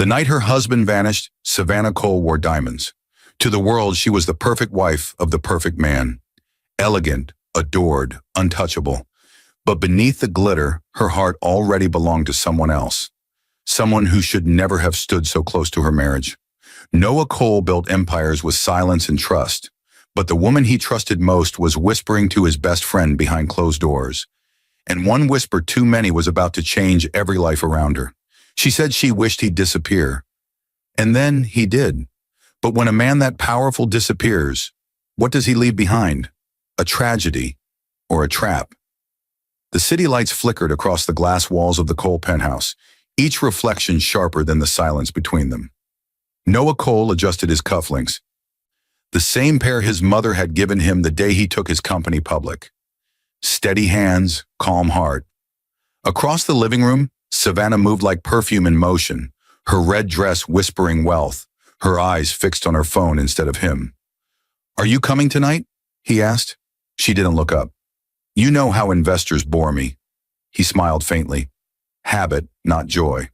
The night her husband vanished, Savannah Cole wore diamonds. To the world, she was the perfect wife of the perfect man. Elegant, adored, untouchable. But beneath the glitter, her heart already belonged to someone else. Someone who should never have stood so close to her marriage. Noah Cole built empires with silence and trust. But the woman he trusted most was whispering to his best friend behind closed doors. And one whisper too many was about to change every life around her. She said she wished he'd disappear. And then he did. But when a man that powerful disappears, what does he leave behind? A tragedy or a trap? The city lights flickered across the glass walls of the Cole penthouse, each reflection sharper than the silence between them. Noah Cole adjusted his cufflinks, the same pair his mother had given him the day he took his company public. Steady hands, calm heart. Across the living room, Savannah moved like perfume in motion, her red dress whispering wealth, her eyes fixed on her phone instead of him. "Are you coming tonight?" he asked. She didn't look up. "You know how investors bore me." He smiled faintly. "Habit, not joy.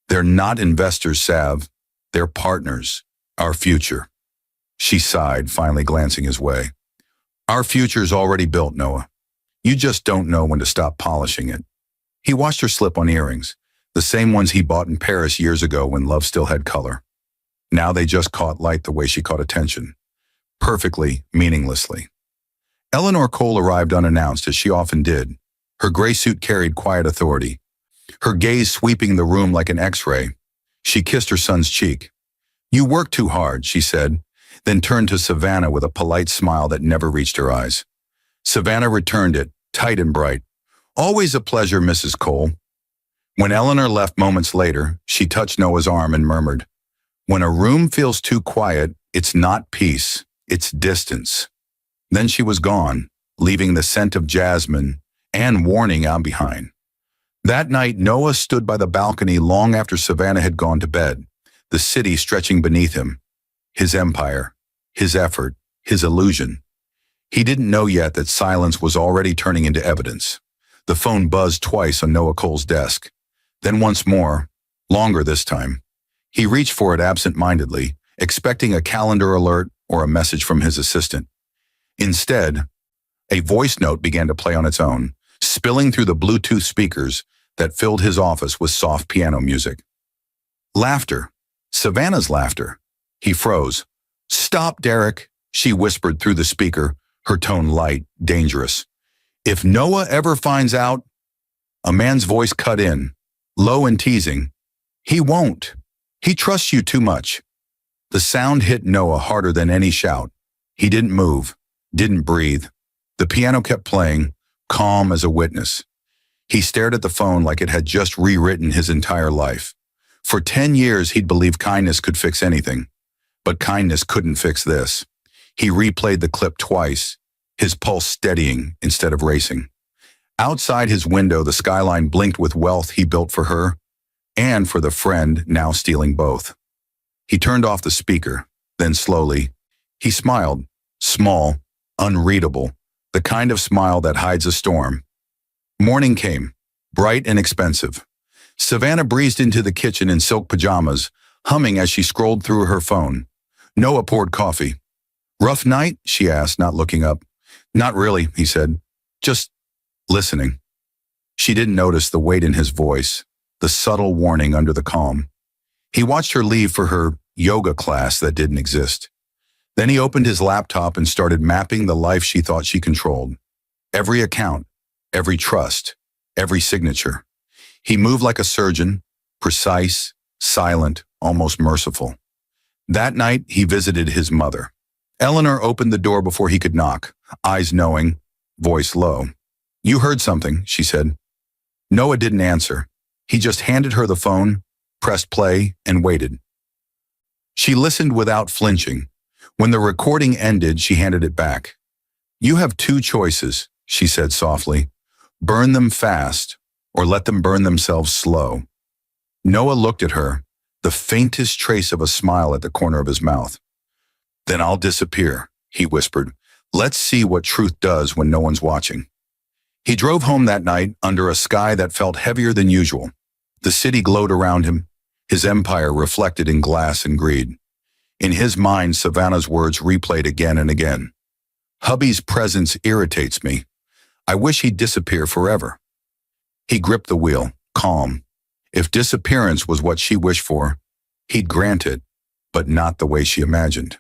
They're not investors, Sav. They're partners. Our future." She sighed, finally glancing his way. "Our future's already built, Noah. You just don't know when to stop polishing it." He watched her slip on earrings, the same ones he bought in Paris years ago when love still had color. Now they just caught light the way she caught attention. Perfectly, meaninglessly. Eleanor Cole arrived unannounced, as she often did. Her gray suit carried quiet authority, her gaze sweeping the room like an X-ray. She kissed her son's cheek. "You work too hard," she said, then turned to Savannah with a polite smile that never reached her eyes. Savannah returned it, tight and bright. "Always a pleasure, Mrs. Cole." When Eleanor left moments later, she touched Noah's arm and murmured, "When a room feels too quiet, it's not peace, it's distance." Then she was gone, leaving the scent of jasmine and warning out behind. That night, Noah stood by the balcony long after Savannah had gone to bed, the city stretching beneath him. His empire, his effort, his illusion. He didn't know yet that silence was already turning into evidence. The phone buzzed twice on Noah Cole's desk. Then once more, longer this time. He reached for it absent-mindedly, expecting a calendar alert or a message from his assistant. Instead, a voice note began to play on its own, spilling through the Bluetooth speakers that filled his office with soft piano music. Laughter. Savannah's laughter. He froze. "Stop, Derek," she whispered through the speaker, her tone light, dangerous. "If Noah ever finds out..." A man's voice cut in, low and teasing. "He won't. He trusts you too much." The sound hit Noah harder than any shout. He didn't move, didn't breathe. The piano kept playing, calm as a witness. He stared at the phone like it had just rewritten his entire life. For 10 years, he'd believed kindness could fix anything. But kindness couldn't fix this. He replayed the clip twice, his pulse steadying instead of racing. Outside his window, the skyline blinked with wealth he built for her, and for the friend now stealing both. He turned off the speaker, then slowly, he smiled, small, unreadable, the kind of smile that hides a storm. Morning came, bright and expensive. Savannah breezed into the kitchen in silk pajamas, humming as she scrolled through her phone. Noah poured coffee. "Rough night?" she asked, not looking up. "Not really," he said. "Just listening." She didn't notice the weight in his voice, the subtle warning under the calm. He watched her leave for her yoga class that didn't exist. Then he opened his laptop and started mapping the life she thought she controlled. Every account, every trust, every signature. He moved like a surgeon, precise, silent, almost merciful. That night, he visited his mother. Eleanor opened the door before he could knock, eyes knowing, voice low. "You heard something," she said. Noah didn't answer. He just handed her the phone, pressed play, and waited. She listened without flinching. When the recording ended, she handed it back. "You have two choices," she said softly. "Burn them fast, or let them burn themselves slow." Noah looked at her, the faintest trace of a smile at the corner of his mouth. "Then I'll disappear," he whispered. "Let's see what truth does when no one's watching." He drove home that night under a sky that felt heavier than usual. The city glowed around him, his empire reflected in glass and greed. In his mind, Savannah's words replayed again and again. Hubby's presence irritates me. I wish he'd disappear forever. He gripped the wheel, calm. If disappearance was what she wished for, he'd grant it, but not the way she imagined.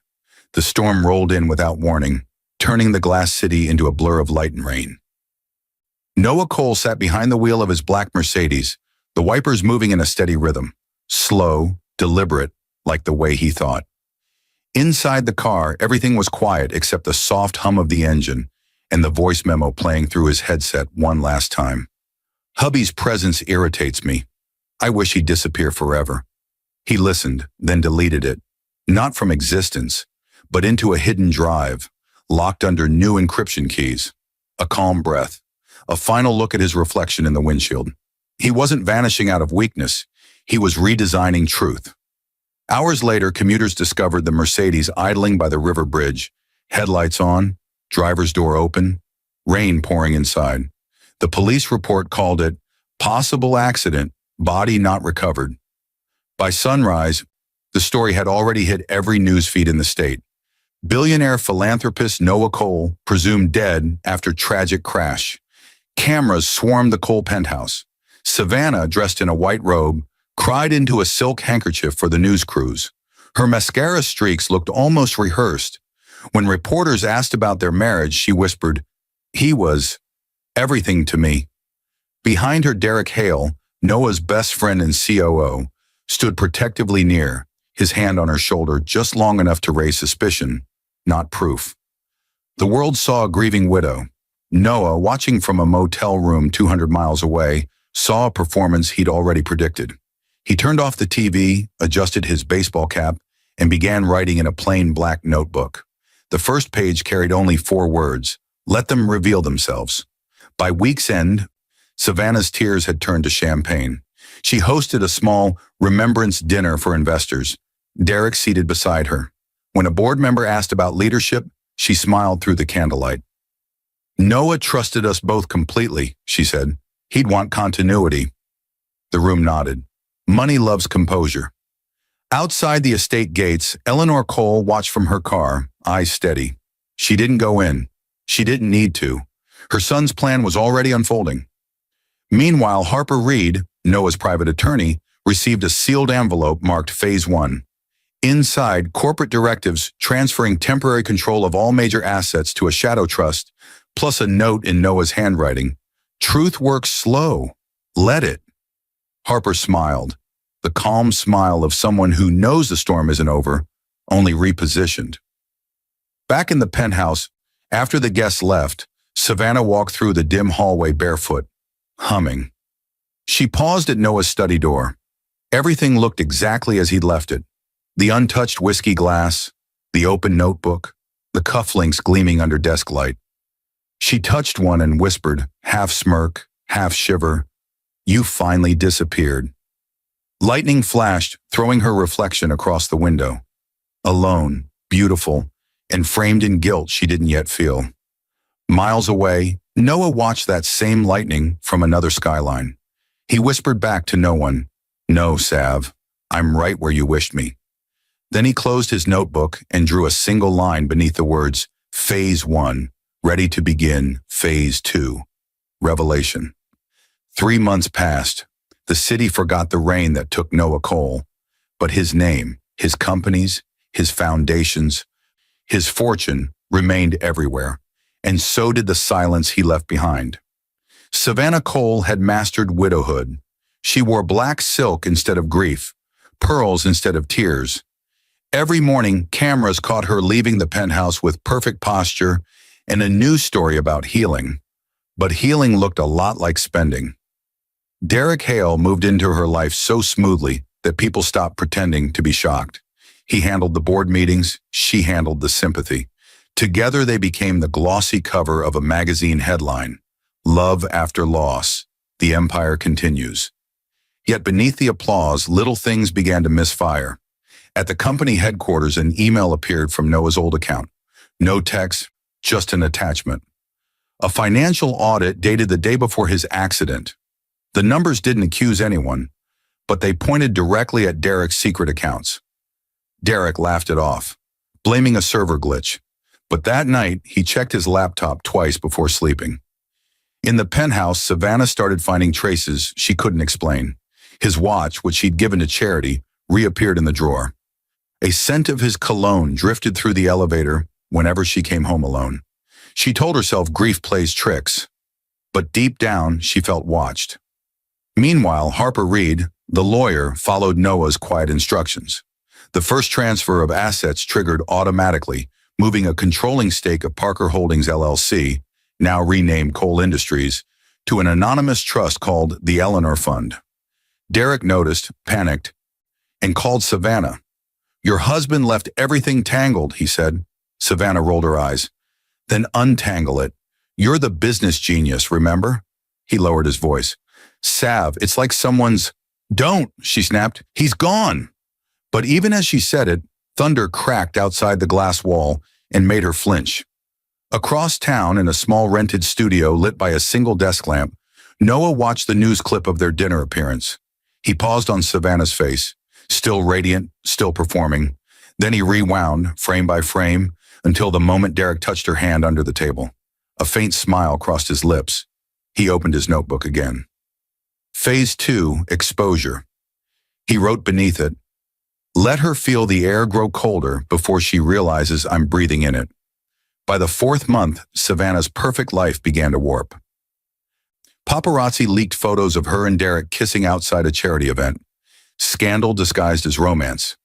The storm rolled in without warning, turning the glass city into a blur of light and rain. Noah Cole sat behind the wheel of his black Mercedes, the wipers moving in a steady rhythm, slow, deliberate, like the way he thought. Inside the car, everything was quiet except the soft hum of the engine and the voice memo playing through his headset one last time. Hubby's presence irritates me. I wish he'd disappear forever. He listened, then deleted it, not from existence, but into a hidden drive, locked under new encryption keys. A calm breath, a final look at his reflection in the windshield. He wasn't vanishing out of weakness. He was redesigning truth. Hours later, commuters discovered the Mercedes idling by the river bridge, headlights on, driver's door open, rain pouring inside. The police report called it possible accident, body not recovered. By sunrise, the story had already hit every news feed in the state. Billionaire philanthropist Noah Cole presumed dead after tragic crash. Cameras swarmed the Cole penthouse. Savannah, dressed in a white robe, cried into a silk handkerchief for the news crews. Her mascara streaks looked almost rehearsed. When reporters asked about their marriage, she whispered, "He was everything to me." Behind her, Derek Hale, Noah's best friend and COO, stood protectively near, his hand on her shoulder just long enough to raise suspicion, not proof. The world saw a grieving widow. Noah, watching from a motel room 200 miles away, saw a performance he'd already predicted. He turned off the TV, adjusted his baseball cap, and began writing in a plain black notebook. The first page carried only 4 words: "Let them reveal themselves." By week's end, Savannah's tears had turned to champagne. She hosted a small remembrance dinner for investors, Derek seated beside her. When a board member asked about leadership, she smiled through the candlelight. "Noah trusted us both completely," she said. "He'd want continuity." The room nodded. Money loves composure. Outside the estate gates, Eleanor Cole watched from her car, eyes steady. She didn't go in. She didn't need to. Her son's plan was already unfolding. Meanwhile, Harper Reed, Noah's private attorney, received a sealed envelope marked Phase 1. Inside, corporate directives transferring temporary control of all major assets to a shadow trust, plus a note in Noah's handwriting. "Truth works slow. Let it." Harper smiled, the calm smile of someone who knows the storm isn't over, only repositioned. Back in the penthouse, after the guests left, Savannah walked through the dim hallway barefoot, humming. She paused at Noah's study door. Everything looked exactly as he'd left it. The untouched whiskey glass, the open notebook, the cufflinks gleaming under desk light. She touched one and whispered, half smirk, half shiver, "You finally disappeared." Lightning flashed, throwing her reflection across the window. Alone, beautiful, and framed in guilt she didn't yet feel. Miles away, Noah watched that same lightning from another skyline. He whispered back to no one, "No, Sav, I'm right where you wished me." Then he closed his notebook and drew a single line beneath the words, Phase 1, ready to begin Phase 2, Revelation. 3 months passed. The city forgot the rain that took Noah Cole, but his name, his companies, his foundations, his fortune remained everywhere, and so did the silence he left behind. Savannah Cole had mastered widowhood. She wore black silk instead of grief, pearls instead of tears. Every morning, cameras caught her leaving the penthouse with perfect posture and a news story about healing. But healing looked a lot like spending. Derek Hale moved into her life so smoothly that people stopped pretending to be shocked. He handled the board meetings, she handled the sympathy. Together they became the glossy cover of a magazine headline, "Love After Loss, the Empire Continues." Yet beneath the applause, little things began to misfire. At the company headquarters, an email appeared from Noah's old account. No text, just an attachment. A financial audit dated the day before his accident. The numbers didn't accuse anyone, but they pointed directly at Derek's secret accounts. Derek laughed it off, blaming a server glitch. But that night, he checked his laptop twice before sleeping. In the penthouse, Savannah started finding traces she couldn't explain. His watch, which she'd given to charity, reappeared in the drawer. A scent of his cologne drifted through the elevator whenever she came home alone. She told herself grief plays tricks, but deep down, she felt watched. Meanwhile, Harper Reed, the lawyer, followed Noah's quiet instructions. The first transfer of assets triggered automatically, moving a controlling stake of Parker Holdings LLC, now renamed Cole Industries, to an anonymous trust called the Eleanor Fund. Derek noticed, panicked, and called Savannah. "Your husband left everything tangled," he said. Savannah rolled her eyes. "Then untangle it. You're the business genius, remember?" He lowered his voice. "Sav, it's like someone's—" "Don't," she snapped. "He's gone." But even as she said it, thunder cracked outside the glass wall and made her flinch. Across town, in a small rented studio lit by a single desk lamp, Noah watched the news clip of their dinner appearance. He paused on Savannah's face, still radiant, still performing. Then he rewound, frame by frame, until the moment Derek touched her hand under the table. A faint smile crossed his lips. He opened his notebook again. Phase 2, exposure. He wrote beneath it, "Let her feel the air grow colder before she realizes I'm breathing in it." By the 4th month, Savannah's perfect life began to warp. Paparazzi leaked photos of her and Derek kissing outside a charity event. Scandal disguised as romance.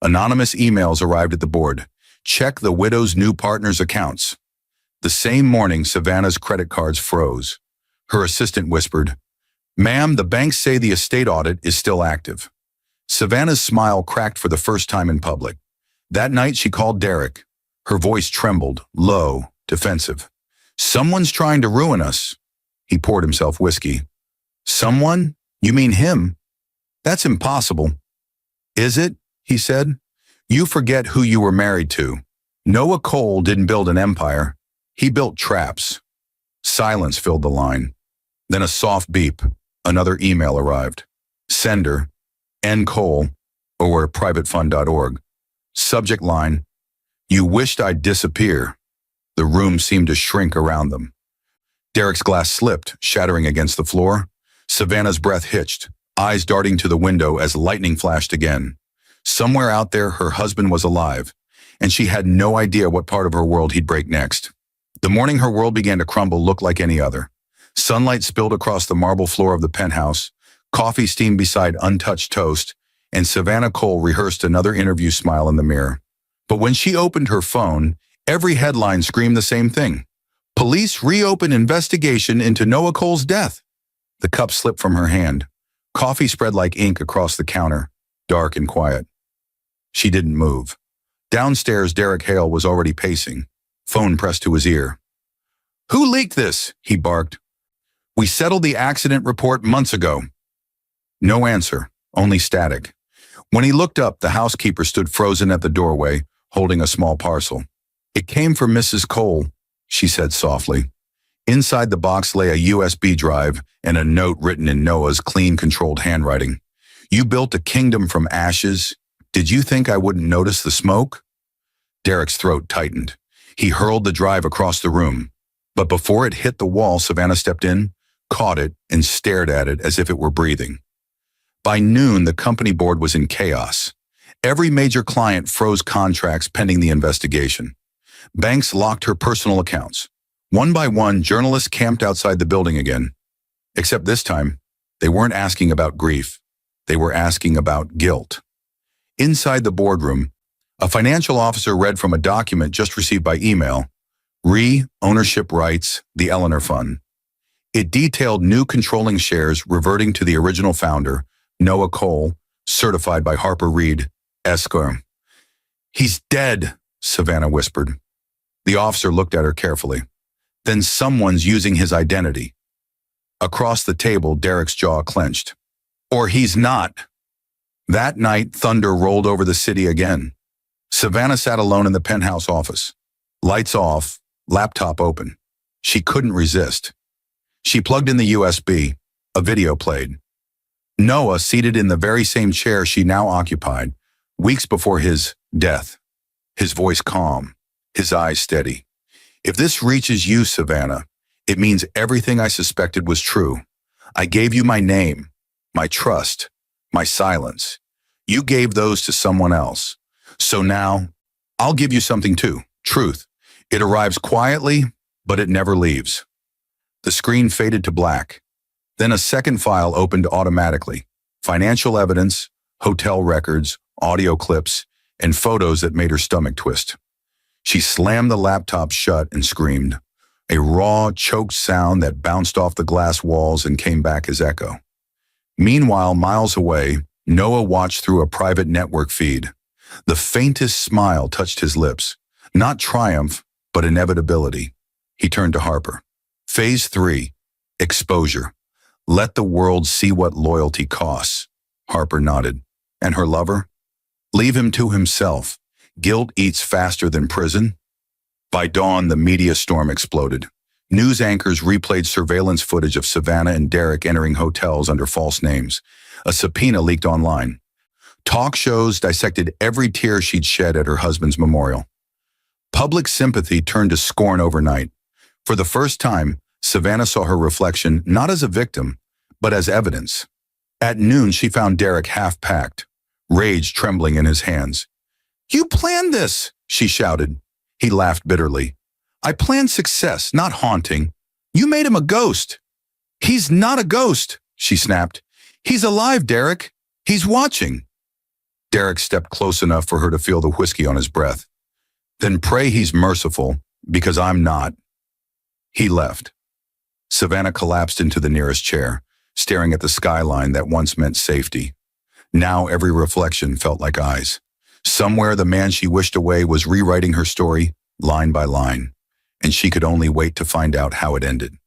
Anonymous emails arrived at the board. "Check the widow's new partner's accounts." The same morning, Savannah's credit cards froze. Her assistant whispered, "Ma'am, the banks say the estate audit is still active." Savannah's smile cracked for the first time in public. That night, she called Derek. Her voice trembled, low, defensive. "Someone's trying to ruin us." He poured himself whiskey. "Someone? You mean him?" "That's impossible." "Is it?" he said. "You forget who you were married to. Noah Cole didn't build an empire. He built traps." Silence filled the line. Then a soft beep. Another email arrived. Sender, N. Cole, or privatefund.org. Subject line, "You wished I'd disappear." The room seemed to shrink around them. Derek's glass slipped, shattering against the floor. Savannah's breath hitched, eyes darting to the window as lightning flashed again. Somewhere out there, her husband was alive, and she had no idea what part of her world he'd break next. The morning her world began to crumble looked like any other. Sunlight spilled across the marble floor of the penthouse, coffee steamed beside untouched toast, and Savannah Cole rehearsed another interview smile in the mirror. But when she opened her phone, every headline screamed the same thing. "Police reopen investigation into Noah Cole's death." The cup slipped from her hand. Coffee spread like ink across the counter, dark and quiet. She didn't move. Downstairs, Derek Hale was already pacing, phone pressed to his ear. "Who leaked this?" he barked. "We settled the accident report months ago." No answer, only static. When he looked up, the housekeeper stood frozen at the doorway, holding a small parcel. "It came from Mrs. Cole," she said softly. Inside the box lay a USB drive and a note written in Noah's clean, controlled handwriting. "You built a kingdom from ashes. Did you think I wouldn't notice the smoke?" Derek's throat tightened. He hurled the drive across the room. But before it hit the wall, Savannah stepped in, caught it, and stared at it as if it were breathing. By noon, the company board was in chaos. Every major client froze contracts pending the investigation. Banks locked her personal accounts. One by one, journalists camped outside the building again. Except this time, they weren't asking about grief. They were asking about guilt. Inside the boardroom, a financial officer read from a document just received by email, "Ownership rights, the Eleanor Fund." It detailed new controlling shares reverting to the original founder, Noah Cole, certified by Harper Reed, Esquire. "He's dead," Savannah whispered. The officer looked at her carefully. "Then someone's using his identity." Across the table, Derek's jaw clenched. "Or he's not." That night, thunder rolled over the city again. Savannah sat alone in the penthouse office. Lights off, laptop open. She couldn't resist. She plugged in the USB. A video played. Noah seated in the very same chair she now occupied, weeks before his death, his voice calm, his eyes steady. If this reaches you, Savannah, it means everything I suspected was true. I gave you my name, my trust, my silence. You gave those to someone else. So now, I'll give you something too, truth. It arrives quietly, but it never leaves. The screen faded to black. Then a second file opened automatically. Financial evidence, hotel records, audio clips, and photos that made her stomach twist. She slammed the laptop shut and screamed, a raw, choked sound that bounced off the glass walls and came back as echo. Meanwhile, miles away, Noah watched through a private network feed. The faintest smile touched his lips. Not triumph, but inevitability. He turned to Harper. Phase 3, exposure. Let the world see what loyalty costs. Harper nodded. And her lover? Leave him to himself. Guilt eats faster than prison. By dawn, the media storm exploded. News anchors replayed surveillance footage of Savannah and Derek entering hotels under false names. A subpoena leaked online. Talk shows dissected every tear she'd shed at her husband's memorial. Public sympathy turned to scorn overnight. For the first time, Savannah saw her reflection not as a victim, but as evidence. At noon, she found Derek half-packed, rage trembling in his hands. "You planned this," she shouted. He laughed bitterly. "I planned success, not haunting. You made him a ghost." "He's not a ghost," she snapped. "He's alive, Derek. He's watching." Derek stepped close enough for her to feel the whiskey on his breath. "Then pray he's merciful, because I'm not." He left. Savannah collapsed into the nearest chair, staring at the skyline that once meant safety. Now every reflection felt like eyes. Somewhere the man she wished away was rewriting her story, line by line, and she could only wait to find out how it ended.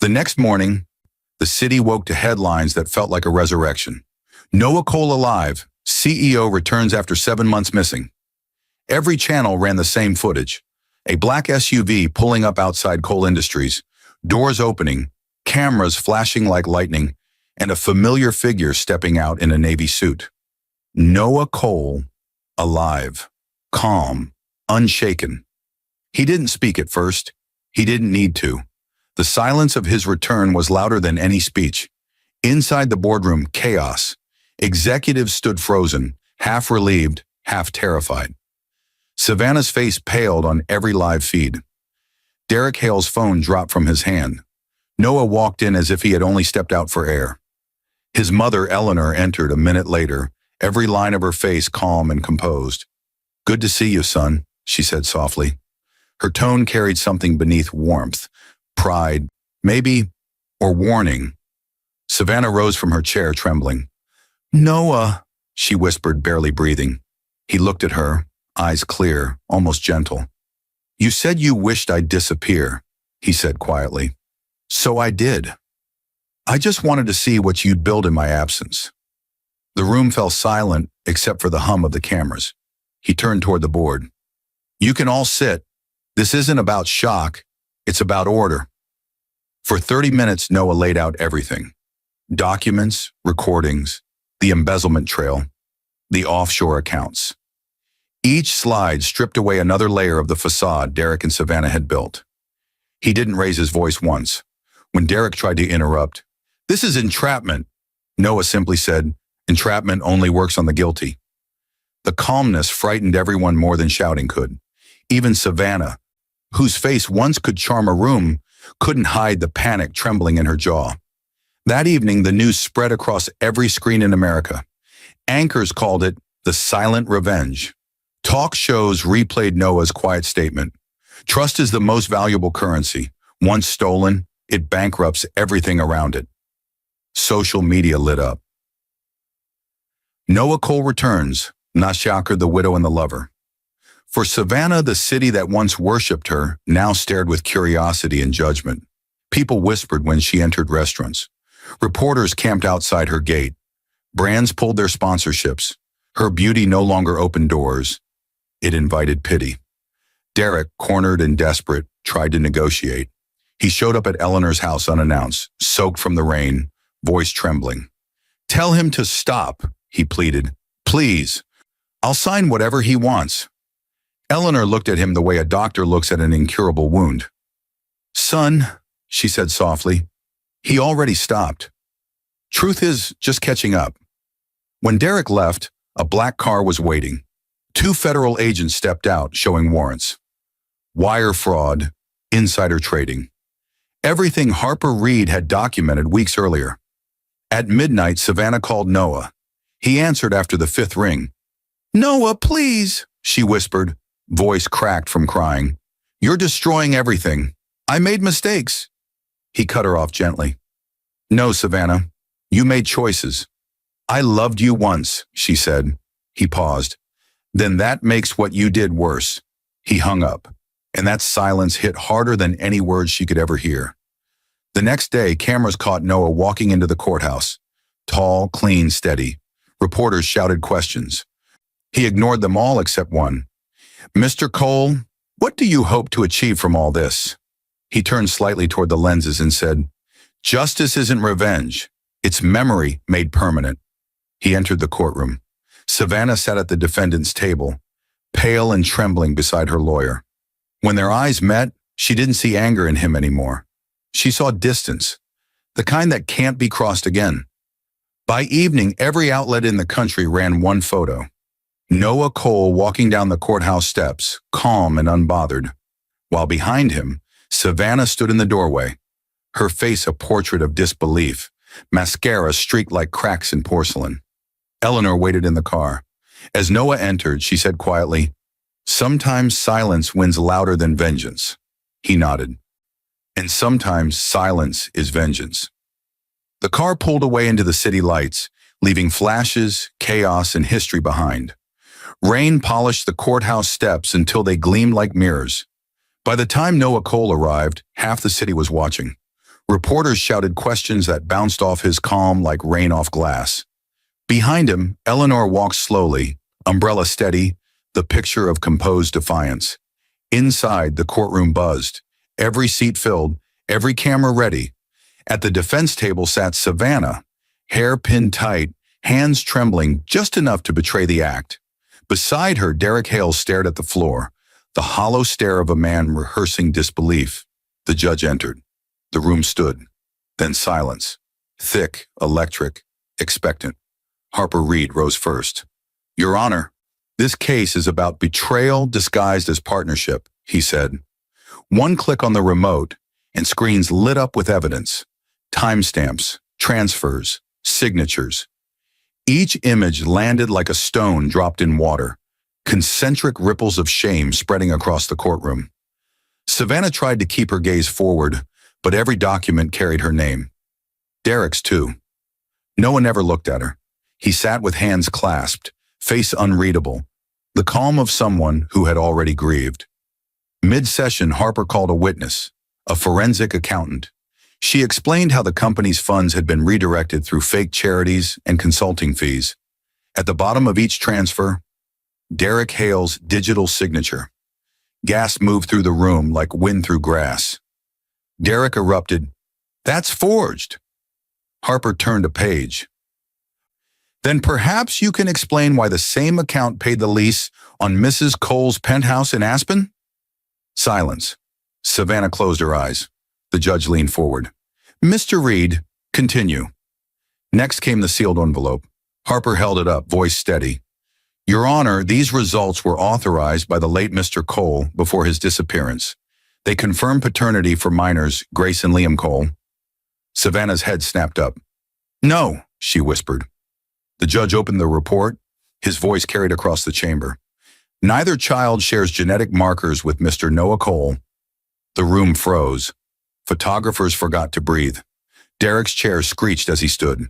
The next morning, the city woke to headlines that felt like a resurrection. Noah Cole alive, CEO returns after 7 months missing. Every channel ran the same footage. A black SUV pulling up outside Cole Industries, doors opening, cameras flashing like lightning, and a familiar figure stepping out in a navy suit. Noah Cole, alive, calm, unshaken. He didn't speak at first. He didn't need to. The silence of his return was louder than any speech. Inside the boardroom, chaos. Executives stood frozen, half relieved, half terrified. Savannah's face paled on every live feed. Derek Hale's phone dropped from his hand. Noah walked in as if he had only stepped out for air. His mother, Eleanor, entered a minute later, every line of her face calm and composed. "Good to see you, son," she said softly. Her tone carried something beneath warmth, pride, maybe, or warning. Savannah rose from her chair, trembling. "Noah," she whispered, barely breathing. He looked at her, eyes clear, almost gentle. "You said you wished I'd disappear," he said quietly. "So I did. I just wanted to see what you'd build in my absence." The room fell silent except for the hum of the cameras. He turned toward the board. "You can all sit. This isn't about shock. It's about order." For 30 minutes, Noah laid out everything. Documents, recordings, the embezzlement trail, the offshore accounts. Each slide stripped away another layer of the facade Derek and Savannah had built. He didn't raise his voice once. When Derek tried to interrupt, "This is entrapment," Noah simply said, "Entrapment only works on the guilty." The calmness frightened everyone more than shouting could. Even Savannah, whose face once could charm a room, couldn't hide the panic trembling in her jaw. That evening, the news spread across every screen in America. Anchors called it the silent revenge. Talk shows replayed Noah's quiet statement. Trust is the most valuable currency. Once stolen, it bankrupts everything around it. Social media lit up. Noah Cole returns, Nashakar the widow and the lover. For Savannah, the city that once worshipped her now stared with curiosity and judgment. People whispered when she entered restaurants. Reporters camped outside her gate. Brands pulled their sponsorships. Her beauty no longer opened doors. It invited pity. Derek, cornered and desperate, tried to negotiate. He showed up at Eleanor's house unannounced, soaked from the rain, voice trembling. "Tell him to stop," he pleaded. "Please. I'll sign whatever he wants." Eleanor looked at him the way a doctor looks at an incurable wound. "Son," she said softly, "he already stopped. Truth is just catching up." When Derek left, a black car was waiting. 2 federal agents stepped out, showing warrants. Wire fraud, insider trading. Everything Harper Reed had documented weeks earlier. At midnight, Savannah called Noah. He answered after the 5th ring. "Noah, please," she whispered, voice cracked from crying. "You're destroying everything. I made mistakes." He cut her off gently. "No, Savannah, you made choices. I loved you once," she said. He paused. "Then that makes what you did worse." He hung up, and that silence hit harder than any words she could ever hear. The next day, cameras caught Noah walking into the courthouse. Tall, clean, steady. Reporters shouted questions. He ignored them all except one. "Mr. Cole, what do you hope to achieve from all this?" He turned slightly toward the lenses and said, "Justice isn't revenge. It's memory made permanent." He entered the courtroom. Savannah sat at the defendant's table, pale and trembling beside her lawyer. When their eyes met, she didn't see anger in him anymore. She saw distance, the kind that can't be crossed again. By evening, every outlet in the country ran one photo. Noah Cole walking down the courthouse steps, calm and unbothered, while behind him, Savannah stood in the doorway, her face a portrait of disbelief, mascara streaked like cracks in porcelain. Eleanor waited in the car. As Noah entered, she said quietly, "Sometimes silence wins louder than vengeance." He nodded. "And sometimes silence is vengeance." The car pulled away into the city lights, leaving flashes, chaos, and history behind. Rain polished the courthouse steps until they gleamed like mirrors. By the time Noah Cole arrived, half the city was watching. Reporters shouted questions that bounced off his calm like rain off glass. Behind him, Eleanor walked slowly, umbrella steady, the picture of composed defiance. Inside, the courtroom buzzed, every seat filled, every camera ready. At the defense table sat Savannah, hair pinned tight, hands trembling just enough to betray the act. Beside her, Derek Hale stared at the floor, the hollow stare of a man rehearsing disbelief. The judge entered. The room stood. Then silence. Thick, electric, expectant. Harper Reed rose first. "Your Honor, this case is about betrayal disguised as partnership," he said. One click on the remote, and screens lit up with evidence. Timestamps, transfers, signatures. Each image landed like a stone dropped in water, concentric ripples of shame spreading across the courtroom. Savannah tried to keep her gaze forward, but every document carried her name. Derek's too. Noah never looked at her. He sat with hands clasped, face unreadable, the calm of someone who had already grieved. Mid-session, Harper called a witness, a forensic accountant. She explained how the company's funds had been redirected through fake charities and consulting fees. At the bottom of each transfer, Derek Hale's digital signature. Gas moved through the room like wind through grass. Derek erupted, "That's forged." Harper turned a page. "Then perhaps you can explain why the same account paid the lease on Mrs. Cole's penthouse in Aspen?" Silence. Savannah closed her eyes. The judge leaned forward. "Mr. Reed, continue." Next came the sealed envelope. Harper held it up, voice steady. "Your Honor, these results were authorized by the late Mr. Cole before his disappearance. They confirmed paternity for minors Grace and Liam Cole." Savannah's head snapped up. "No," she whispered. The judge opened the report. His voice carried across the chamber. "Neither child shares genetic markers with Mr. Noah Cole." The room froze. Photographers forgot to breathe. Derek's chair screeched as he stood.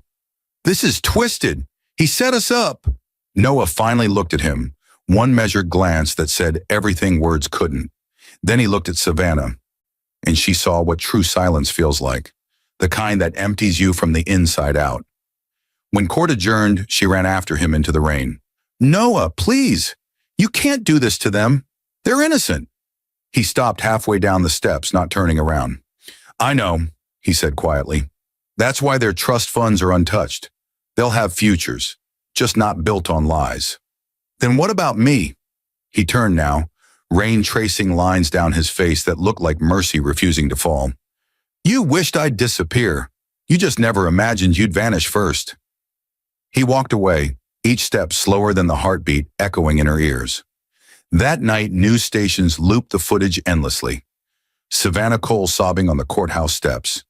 "This is twisted. He set us up." Noah finally looked at him, one measured glance that said everything words couldn't. Then he looked at Savannah, and she saw what true silence feels like, the kind that empties you from the inside out. When court adjourned, she ran after him into the rain. "Noah, please, you can't do this to them. They're innocent." He stopped halfway down the steps, not turning around. "I know," he said quietly. That's why their trust funds are untouched. They'll have futures, just not built on lies. Then what about me? He turned now, rain tracing lines down his face that looked like mercy refusing to fall. You wished I'd disappear. You just never imagined you'd vanish first. He walked away, each step slower than the heartbeat echoing in her ears. That night, news stations looped the footage endlessly. Savannah Cole sobbing on the courthouse steps.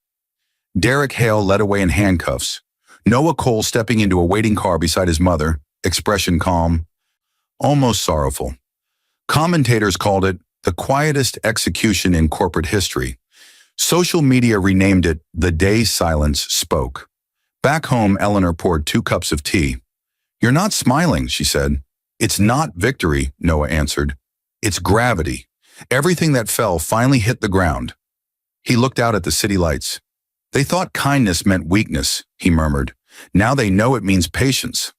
Derek Hale led away in handcuffs. Noah Cole stepping into a waiting car beside his mother, expression calm, almost sorrowful. Commentators called it the quietest execution in corporate history. Social media renamed it the day silence spoke. Back home, Eleanor poured 2 cups of tea. You're not smiling, she said. It's not victory, Noah answered. It's gravity. Everything that fell finally hit the ground. He looked out at the city lights. They thought kindness meant weakness, he murmured. Now they know it means patience.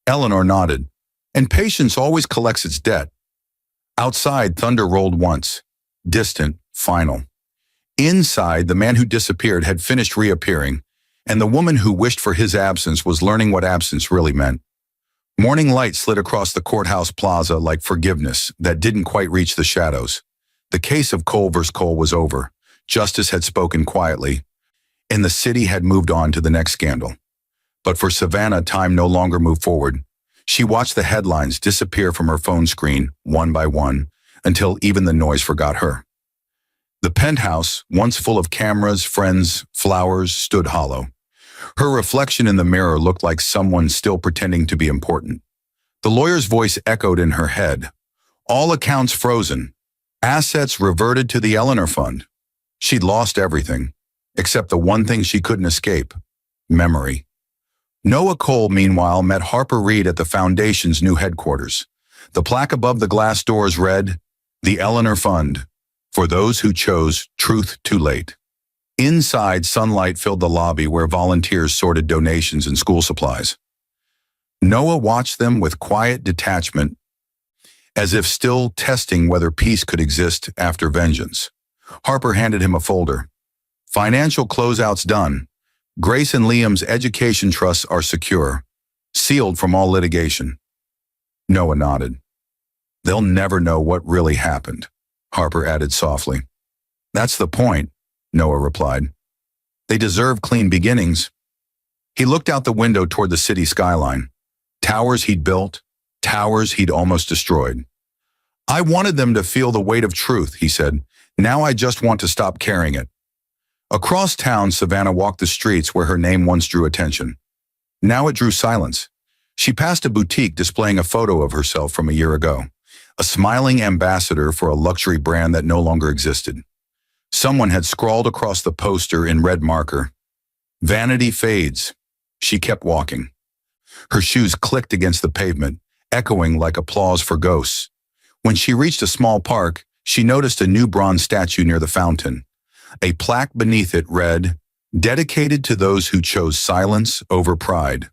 Eleanor nodded. And patience always collects its debt. Outside, thunder rolled once. Distant, final. Inside, the man who disappeared had finished reappearing, and the woman who wished for his absence was learning what absence really meant. Morning light slid across the courthouse plaza like forgiveness that didn't quite reach the shadows. The case of Cole versus Cole was over. Justice had spoken quietly, and the city had moved on to the next scandal. But for Savannah, time no longer moved forward. She watched the headlines disappear from her phone screen, one by one, until even the noise forgot her. The penthouse, once full of cameras, friends, flowers, stood hollow. Her reflection in the mirror looked like someone still pretending to be important. The lawyer's voice echoed in her head. All accounts frozen. Assets reverted to the Eleanor Fund. She'd lost everything, except the one thing she couldn't escape: memory. Noah Cole, meanwhile, met Harper Reed at the Foundation's new headquarters. The plaque above the glass doors read, "The Eleanor Fund, for those who chose truth too late." Inside, sunlight filled the lobby where volunteers sorted donations and school supplies. Noah watched them with quiet detachment, as if still testing whether peace could exist after vengeance. Harper handed him a folder. Financial closeouts done. Grace and Liam's education trusts are secure, sealed from all litigation. Noah nodded. They'll never know what really happened, Harper added softly. That's the point, Noah replied. They deserve clean beginnings. He looked out the window toward the city skyline. Towers he'd built, towers he'd almost destroyed. I wanted them to feel the weight of truth, he said. Now I just want to stop carrying it. Across town, Savannah walked the streets where her name once drew attention. Now it drew silence. She passed a boutique displaying a photo of herself from a year ago, a smiling ambassador for a luxury brand that no longer existed. Someone had scrawled across the poster in red marker, "Vanity fades." She kept walking. Her shoes clicked against the pavement, echoing like applause for ghosts. When she reached a small park, she noticed a new bronze statue near the fountain. A plaque beneath it read, "Dedicated to those who chose silence over pride."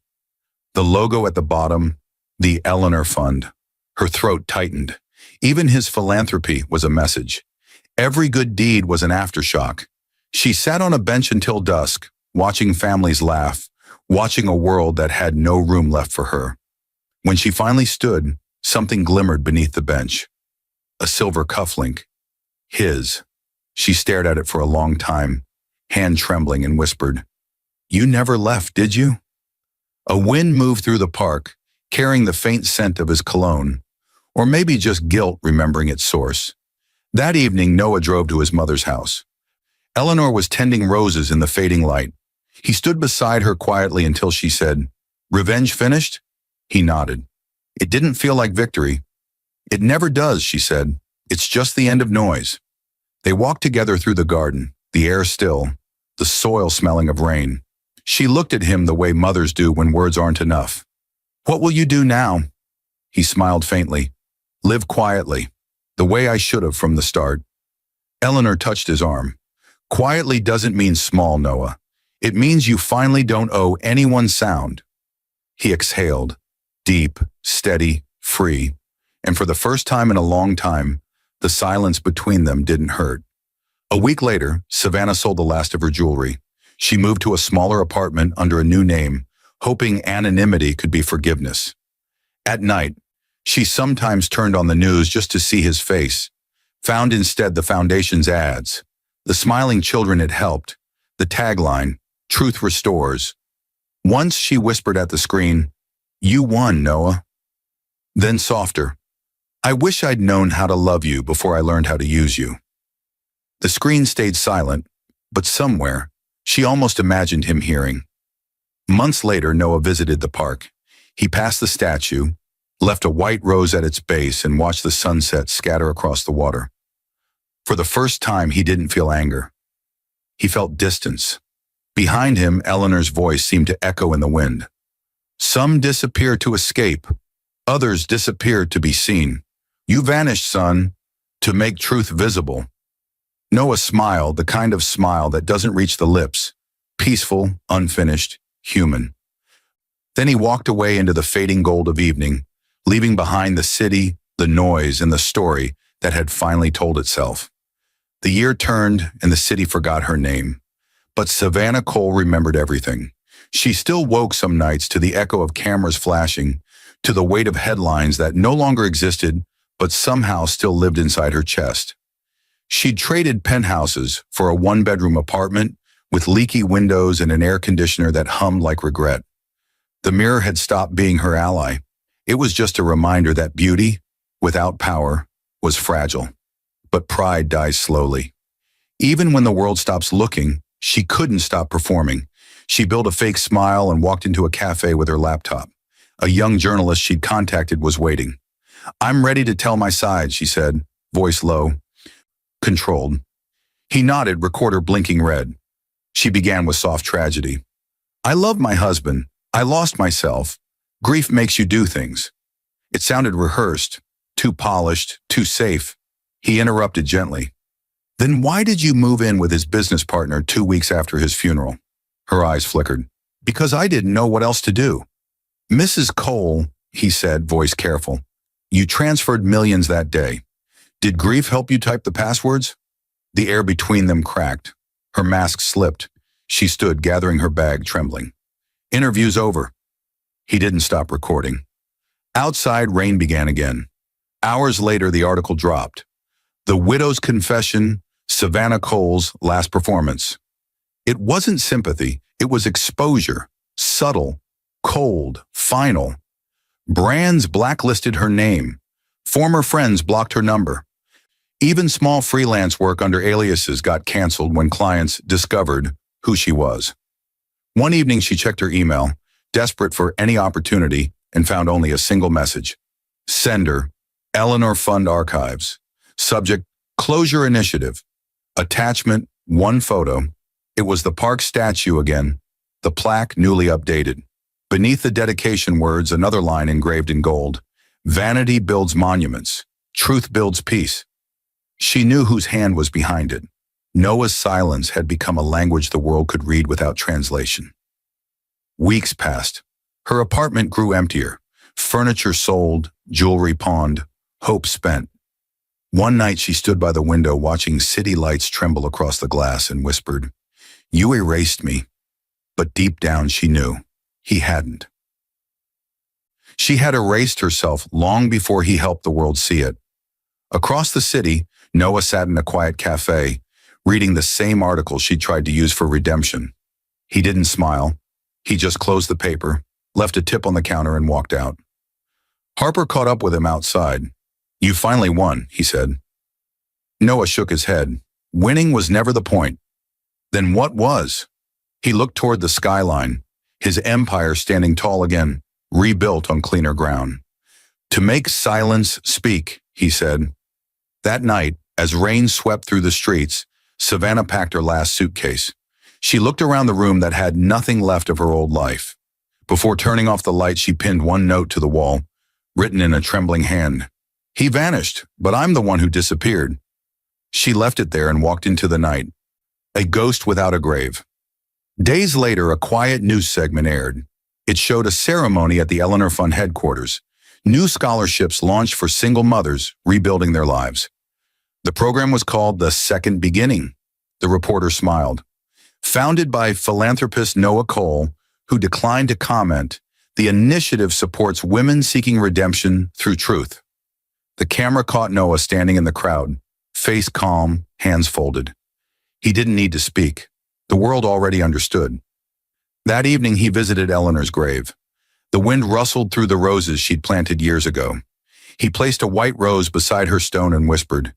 The logo at the bottom, the Eleanor Fund. Her throat tightened. Even his philanthropy was a message. Every good deed was an aftershock. She sat on a bench until dusk, watching families laugh, watching a world that had no room left for her. When she finally stood, something glimmered beneath the bench. A silver cufflink. His. She stared at it for a long time, hand trembling, and whispered, "You never left, did you?" A wind moved through the park, carrying the faint scent of his cologne, or maybe just guilt remembering its source. That evening, Noah drove to his mother's house. Eleanor was tending roses in the fading light. He stood beside her quietly until she said, "Revenge finished?" He nodded. It didn't feel like victory. "It never does," she said. "It's just the end of noise." They walked together through the garden, the air still, the soil smelling of rain. She looked at him the way mothers do when words aren't enough. "What will you do now?" He smiled faintly. "Live quietly, the way I should have from the start." Eleanor touched his arm. "Quietly doesn't mean small, Noah. It means you finally don't owe anyone sound." He exhaled, deep, steady, free, and for the first time in a long time, the silence between them didn't hurt. A week later, Savannah sold the last of her jewelry. She moved to a smaller apartment under a new name, hoping anonymity could be forgiveness. At night, she sometimes turned on the news just to see his face, found instead the foundation's ads, the smiling children it helped, the tagline, "Truth restores." Once she whispered at the screen, "You won, Noah." Then softer, "I wish I'd known how to love you before I learned how to use you." The screen stayed silent, but somewhere, she almost imagined him hearing. Months later, Noah visited the park. He passed the statue, left a white rose at its base, and watched the sunset scatter across the water. For the first time, he didn't feel anger. He felt distance. Behind him, Eleanor's voice seemed to echo in the wind. "Some disappear to escape. Others disappear to be seen. You vanished, son, to make truth visible." Noah smiled, the kind of smile that doesn't reach the lips, peaceful, unfinished, human. Then he walked away into the fading gold of evening, leaving behind the city, the noise, and the story that had finally told itself. The year turned, and the city forgot her name. But Savannah Cole remembered everything. She still woke some nights to the echo of cameras flashing, to the weight of headlines that no longer existed, but somehow still lived inside her chest. She'd traded penthouses for a one-bedroom apartment with leaky windows and an air conditioner that hummed like regret. The mirror had stopped being her ally. It was just a reminder that beauty, without power, was fragile. But pride dies slowly. Even when the world stops looking, she couldn't stop performing. She built a fake smile and walked into a cafe with her laptop. A young journalist she'd contacted was waiting. "I'm ready to tell my side," she said, voice low, controlled. He nodded, recorder blinking red. She began with soft tragedy. "I love my husband. I lost myself. Grief makes you do things." It sounded rehearsed, too polished, too safe. He interrupted gently. "Then why did you move in with his business partner 2 weeks after his funeral?" Her eyes flickered. "Because I didn't know what else to do." "Mrs. Cole," he said, voice careful, "you transferred millions that day. Did grief help you type the passwords?" The air between them cracked. Her mask slipped. She stood, gathering her bag, trembling. "Interview's over." He didn't stop recording. Outside, rain began again. Hours later, the article dropped. "The Widow's Confession, Savannah Cole's Last Performance." It wasn't sympathy, it was exposure. Subtle, cold, final. Brands blacklisted her name. Former friends blocked her number. Even small freelance work under aliases got canceled when clients discovered who she was. One evening she checked her email, desperate for any opportunity, and found only a single message. Sender, Eleanor Fund Archives. Subject, Closure Initiative. Attachment, one photo. It was the park statue again, the plaque newly updated. Beneath the dedication words, another line engraved in gold. Vanity builds monuments. Truth builds peace. She knew whose hand was behind it. Noah's silence had become a language the world could read without translation. Weeks passed. Her apartment grew emptier. Furniture sold, jewelry pawned, hope spent. One night she stood by the window watching city lights tremble across the glass and whispered, "You erased me." But deep down she knew he hadn't. She had erased herself long before he helped the world see it. Across the city, Noah sat in a quiet cafe, reading the same article she tried to use for redemption. He didn't smile. He just closed the paper, left a tip on the counter, and walked out. Harper caught up with him outside. "You finally won," he said. Noah shook his head. Winning was never the point. Then what was? He looked toward the skyline, his empire standing tall again, rebuilt on cleaner ground. "To make silence speak," he said. That night, as rain swept through the streets, Savannah packed her last suitcase. She looked around the room that had nothing left of her old life. Before turning off the light, she pinned one note to the wall, written in a trembling hand. "He vanished, but I'm the one who disappeared." She left it there and walked into the night. A ghost without a grave. Days later, a quiet news segment aired. It showed a ceremony at the Eleanor Fund headquarters. New scholarships launched for single mothers rebuilding their lives. The program was called The Second Beginning. The reporter smiled. Founded by philanthropist Noah Cole, who declined to comment, the initiative supports women seeking redemption through truth. The camera caught Noah standing in the crowd, face calm, hands folded. He didn't need to speak. The world already understood. That evening, he visited Eleanor's grave. The wind rustled through the roses she'd planted years ago. He placed a white rose beside her stone and whispered,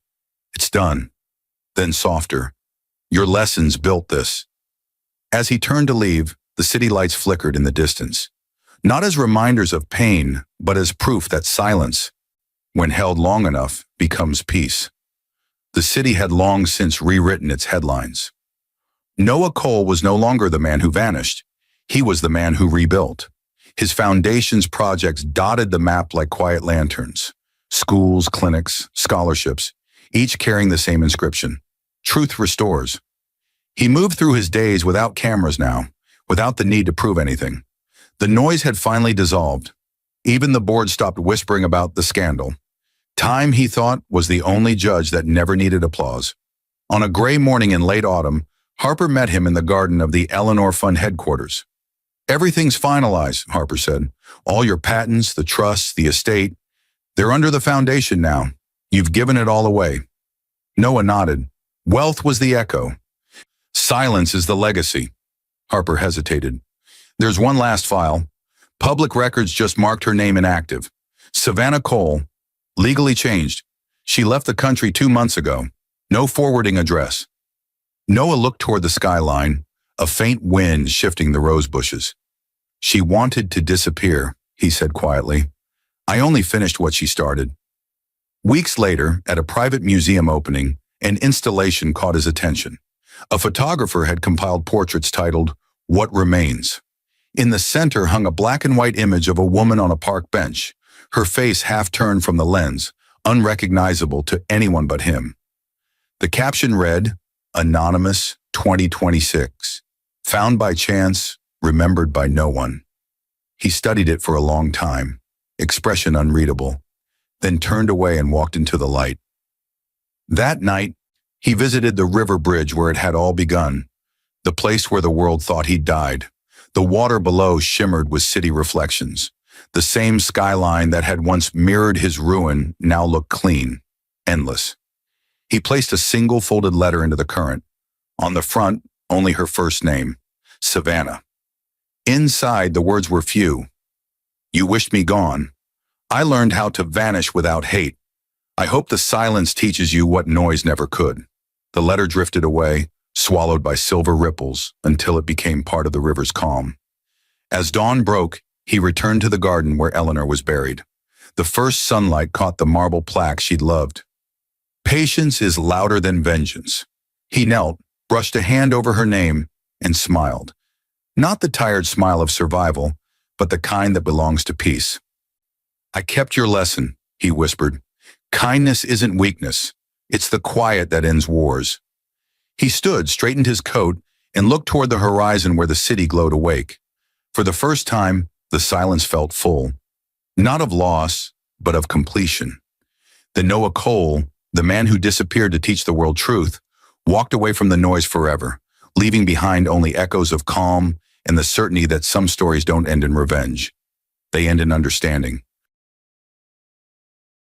"It's done." Then softer, "Your lessons built this." As he turned to leave, the city lights flickered in the distance. Not as reminders of pain, but as proof that silence, when held long enough, becomes peace. The city had long since rewritten its headlines. Noah Cole was no longer the man who vanished. He was the man who rebuilt. His foundation's projects dotted the map like quiet lanterns. Schools, clinics, scholarships, each carrying the same inscription: truth restores. He moved through his days without cameras now, without the need to prove anything. The noise had finally dissolved. Even the board stopped whispering about the scandal. Time, he thought, was the only judge that never needed applause. On a gray morning in late autumn, Harper met him in the garden of the Eleanor Fund headquarters. "Everything's finalized," Harper said. "All your patents, the trusts, the estate, they're under the foundation now. You've given it all away." Noah nodded. Wealth was the echo. Silence is the legacy. Harper hesitated. "There's one last file. Public records just marked her name inactive. Savannah Cole, legally changed. She left the country 2 months ago. No forwarding address." Noah looked toward the skyline, a faint wind shifting the rose bushes. "She wanted to disappear," he said quietly. "I only finished what she started." Weeks later, at a private museum opening, an installation caught his attention. A photographer had compiled portraits titled, "What Remains." In the center hung a black and white image of a woman on a park bench, her face half turned from the lens, unrecognizable to anyone but him. The caption read, "Anonymous 2026. Found by chance, remembered by no one." He studied it for a long time, expression unreadable, then turned away and walked into the light. That night, he visited the river bridge where it had all begun, the place where the world thought he'd died. The water below shimmered with city reflections. The same skyline that had once mirrored his ruin now looked clean, endless. He placed a single folded letter into the current. On the front, only her first name, Savannah. Inside, the words were few. "You wished me gone. I learned how to vanish without hate. I hope the silence teaches you what noise never could." The letter drifted away, swallowed by silver ripples, until it became part of the river's calm. As dawn broke, he returned to the garden where Eleanor was buried. The first sunlight caught the marble plaque she'd loved. "Patience is louder than vengeance." He knelt, brushed a hand over her name, and smiled. Not the tired smile of survival, but the kind that belongs to peace. "I kept your lesson," he whispered. "Kindness isn't weakness. It's the quiet that ends wars." He stood, straightened his coat, and looked toward the horizon where the city glowed awake. For the first time, the silence felt full. Not of loss, but of completion. The Noah Cole, the man who disappeared to teach the world truth, walked away from the noise forever, leaving behind only echoes of calm and the certainty that some stories don't end in revenge. They end in understanding.